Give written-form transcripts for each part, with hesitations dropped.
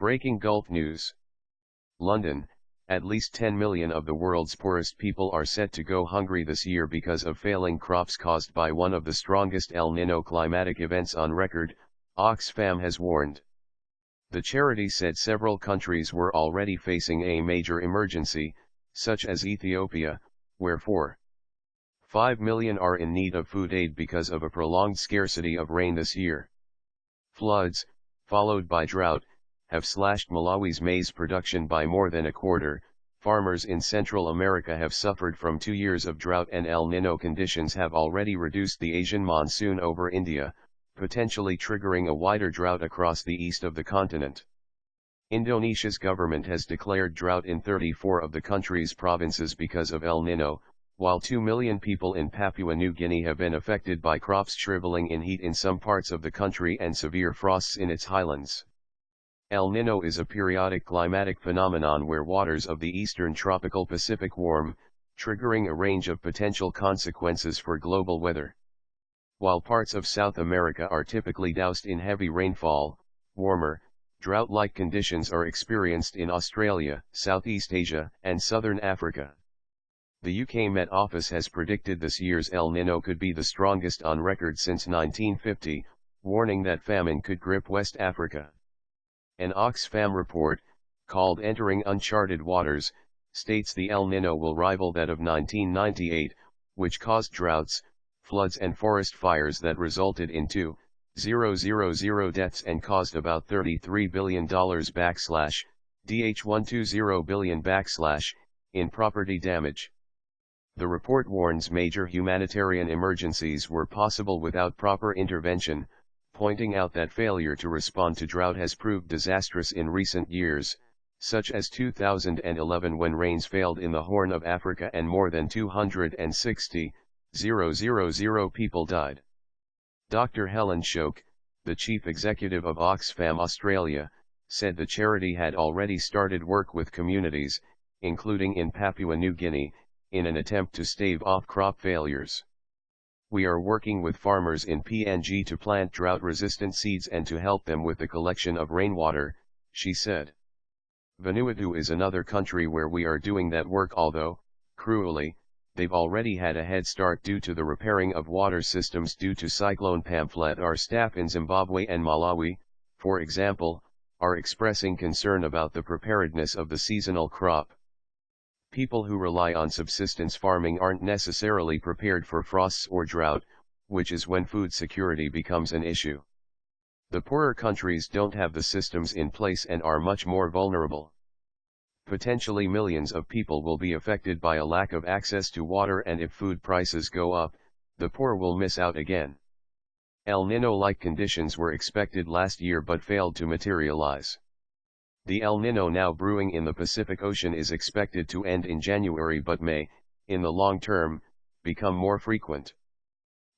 Breaking Gulf News. London, at least 10 million of the world's poorest people are set to go hungry this year because of failing crops caused by one of the strongest El Nino climatic events on record, Oxfam has warned. The charity said several countries were already facing a major emergency, such as Ethiopia, where 4.5 million are in need of food aid because of a prolonged scarcity of rain this year. Floods, followed by drought, have slashed Malawi's maize production by more than a quarter. Farmers in Central America have suffered from 2 years of drought, and El Nino conditions have already reduced the Asian monsoon over India, potentially triggering a wider drought across the east of the continent. Indonesia's government has declared drought in 34 of the country's provinces because of El Nino, while 2 million people in Papua New Guinea have been affected by crops shriveling in heat in some parts of the country and severe frosts in its highlands. El Nino is a periodic climatic phenomenon where waters of the eastern tropical Pacific warm, triggering a range of potential consequences for global weather. While parts of South America are typically doused in heavy rainfall, warmer, drought-like conditions are experienced in Australia, Southeast Asia, and Southern Africa. The UK Met Office has predicted this year's El Nino could be the strongest on record since 1950, warning that famine could grip West Africa. An Oxfam report, called Entering Uncharted Waters, states the El Nino will rival that of 1998, which caused droughts, floods and forest fires that resulted in 2,000 deaths and caused about $33 billion $120 billion in property damage. The report warns major humanitarian emergencies were possible without proper intervention, pointing out that failure to respond to drought has proved disastrous in recent years, such as 2011 when rains failed in the Horn of Africa and more than 260,000 people died. Dr. Helen Shoke, the chief executive of Oxfam Australia, said the charity had already started work with communities, including in Papua New Guinea, in an attempt to stave off crop failures. We are working with farmers in PNG to plant drought-resistant seeds and to help them with the collection of rainwater, she said. Vanuatu is another country where we are doing that work, although, cruelly, they've already had a head start due to the repairing of water systems due to Cyclone Pamphlet. Our staff in Zimbabwe and Malawi, for example, are expressing concern about the preparedness of the seasonal crop. People who rely on subsistence farming aren't necessarily prepared for frosts or drought, which is when food security becomes an issue. The poorer countries don't have the systems in place and are much more vulnerable. Potentially millions of people will be affected by a lack of access to water, and if food prices go up, the poor will miss out again. El Nino-like conditions were expected last year but failed to materialize. The El Nino now brewing in the Pacific Ocean is expected to end in January but may, in the long term, become more frequent.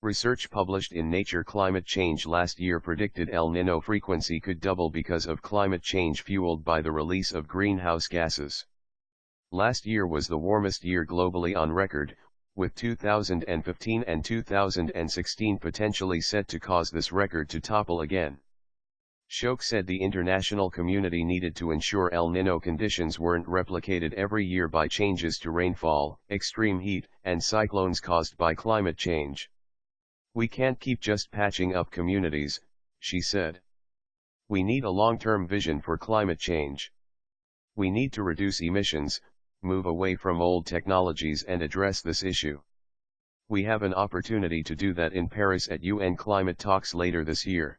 Research published in Nature Climate Change last year predicted El Nino frequency could double because of climate change fueled by the release of greenhouse gases. Last year was the warmest year globally on record, with 2015 and 2016 potentially set to cause this record to topple again. Shoke said the international community needed to ensure El Nino conditions weren't replicated every year by changes to rainfall, extreme heat, and cyclones caused by climate change. We can't keep just patching up communities, she said. We need a long-term vision for climate change. We need to reduce emissions, move away from old technologies and address this issue. We have an opportunity to do that in Paris at UN climate talks later this year.